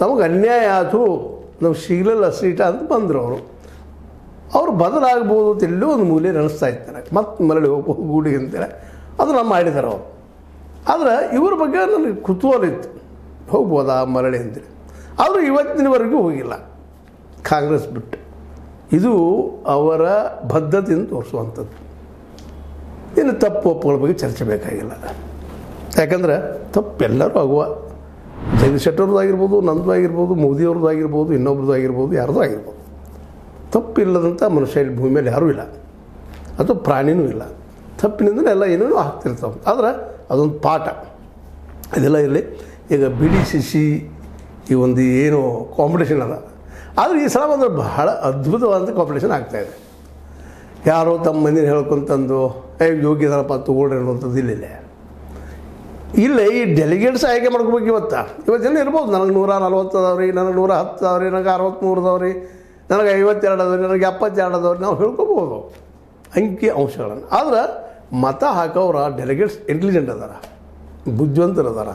ತಮಗೆ ಅನ್ಯಾಯ ಆಯಿತು, ನಾವು ಸಿಗಲಿಲ್ಲ ಸೀಟ ಅಂತ ಬಂದರು ಅವರು ಬದಲಾಗ್ಬೋದು ಅಂತ ಎಲ್ಲೋ ಒಂದು ಮೂಲೆ ನೆನೆಸ್ತಾ ಇರ್ತಾರೆ, ಮತ್ತೆ ಮರಳಿ ಹೋಗ್ಬೋದು ಗೂಡಿಗೆ ಅಂತೇಳಿ ಅದನ್ನು ಮಾಡಿದ್ದಾರೆ ಅವರು. ಆದರೆ ಇವ್ರ ಬಗ್ಗೆ ನನಗೆ ಕುತೂಹಲ ಇತ್ತು, ಹೋಗ್ಬೋದಾ ಮರಳಿ ಅಂತೇಳಿ. ಅವರು ಇವತ್ತಿನವರೆಗೂ ಹೋಗಿಲ್ಲ ಕಾಂಗ್ರೆಸ್ ಬಿಟ್ಟು. ಇದು ಅವರ ಬದ್ಧತೆಯನ್ನು ತೋರಿಸುವಂಥದ್ದು. ಇನ್ನು ತಪ್ಪು ಒಪ್ಪುಗಳ ಬಗ್ಗೆ ಚರ್ಚೆ ಬೇಕಾಗಿಲ್ಲ, ಯಾಕಂದರೆ ತಪ್ಪು ಎಲ್ಲರೂ ಆಗುವ. ಜಗದೀಶ್ ಶೆಟ್ಟರ್ದು ಆಗಿರ್ಬೋದು, ನಂದು ಆಗಿರ್ಬೋದು, ಮೋದಿಯವ್ರದ್ದು ಆಗಿರ್ಬೋದು, ಇನ್ನೊಬ್ರದ್ದು ಆಗಿರ್ಬೋದು, ಯಾರ್ದು ಆಗಿರ್ಬೋದು. ತಪ್ಪಿಲ್ಲದಂಥ ಮನುಷ್ಯ ಇಲ್ಲಿ ಭೂಮಿ ಮೇಲೆ ಯಾರೂ ಇಲ್ಲ, ಅಥವಾ ಪ್ರಾಣಿನೂ ಇಲ್ಲ. ತಪ್ಪಿನಿಂದಲೇ ಎಲ್ಲ ಏನೇನೋ ಆಗ್ತಿರ್ತಾವೆ. ಆದರೆ ಅದೊಂದು ಪಾಠ. ಅದೆಲ್ಲ ಇರಲಿ. ಈಗ BDCC ಈ ಒಂದು ಏನು ಕಾಂಪಿಟೇಷನ್ ಅದ, ಆದರೆ ಈ ಸಲ ಒಂದು ಬಹಳ ಅದ್ಭುತವಾದಂಥ ಕಾಂಪಿಟೇಷನ್ ಆಗ್ತಾಯಿದೆ. ಯಾರೋ ತಮ್ಮ ಮಂದಿನ ಹೇಳ್ಕೊಂತಂದು ಯೋಗ್ಯದನಪ್ಪ ತಗೊಳ್ರಿ ಅನ್ನುವಂಥದ್ದು ಇಲ್ಲ. ಈ ಡೆಲಿಗೇಟ್ಸ್ ಆಯ್ಕೆ ಮಾಡ್ಕೋಬೇಕು. ಇವತ್ತು ಜನ ಇರ್ಬೋದು, ನನಗೆ 140 ಅದಾವ್ರಿ, ನನಗೆ 110 ಅದಾವ್ರಿ, ನನಗೆ 63 ಅದಾವ್ರಿ, ನನಗೆ 52 ಅದಾವ್ರಿ, ನನಗೆ 72 ಅದಾವ್ರಿ, ನಾವು ಹೇಳ್ಕೊಬೋದು ಅಂಕಿ ಅಂಶಗಳನ್ನು. ಆದ್ರೆ ಮತ ಹಾಕೋರ ಡೆಲಿಗೇಟ್ಸ್ ಇಂಟೆಲಿಜೆಂಟ್ ಅದಾರ, ಬುದ್ಧಿವಂತರು ಅದಾರ.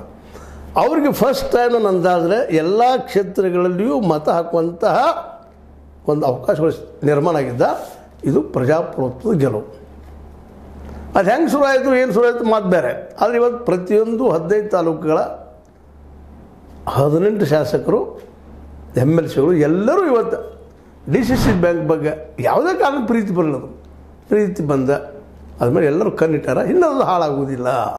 ಅವ್ರಿಗೆ ಫಸ್ಟ್ ಟೈಮ್ ನನ್ನ ಅಂದಾದರೆ ಎಲ್ಲ ಕ್ಷೇತ್ರಗಳಲ್ಲಿಯೂ ಮತ ಹಾಕುವಂತಹ ಒಂದು ಅವಕಾಶಗಳು ನಿರ್ಮಾಣ ಆಗಿದ್ದ. ಇದು ಪ್ರಜಾಪ್ರಭುತ್ವದ ಗೆಲುವು. ಅದು ಹೆಂಗೆ ಶುರು ಆಯಿತು, ಏನು ಶುರು ಆಯಿತು ಮಾತು ಬೇರೆ. ಆದರೆ ಇವತ್ತು ಪ್ರತಿಯೊಂದು 15 ತಾಲೂಕುಗಳ 18 ಶಾಸಕರು, MLCಗಳು ಎಲ್ಲರೂ ಇವತ್ತು DCC ಬ್ಯಾಂಕ್ ಬಗ್ಗೆ ಯಾವುದೇ ಕಾರಣಕ್ಕೆ ಪ್ರೀತಿ ಬರಲಿಲ್ಲ. ಪ್ರೀತಿ ಬಂದ ಆದಮೇಲೆ ಎಲ್ಲರೂ ಕಣ್ಣಿಟ್ಟಾರ. ಇನ್ನೂ ಅದು ಹಾಳಾಗುವುದಿಲ್ಲ.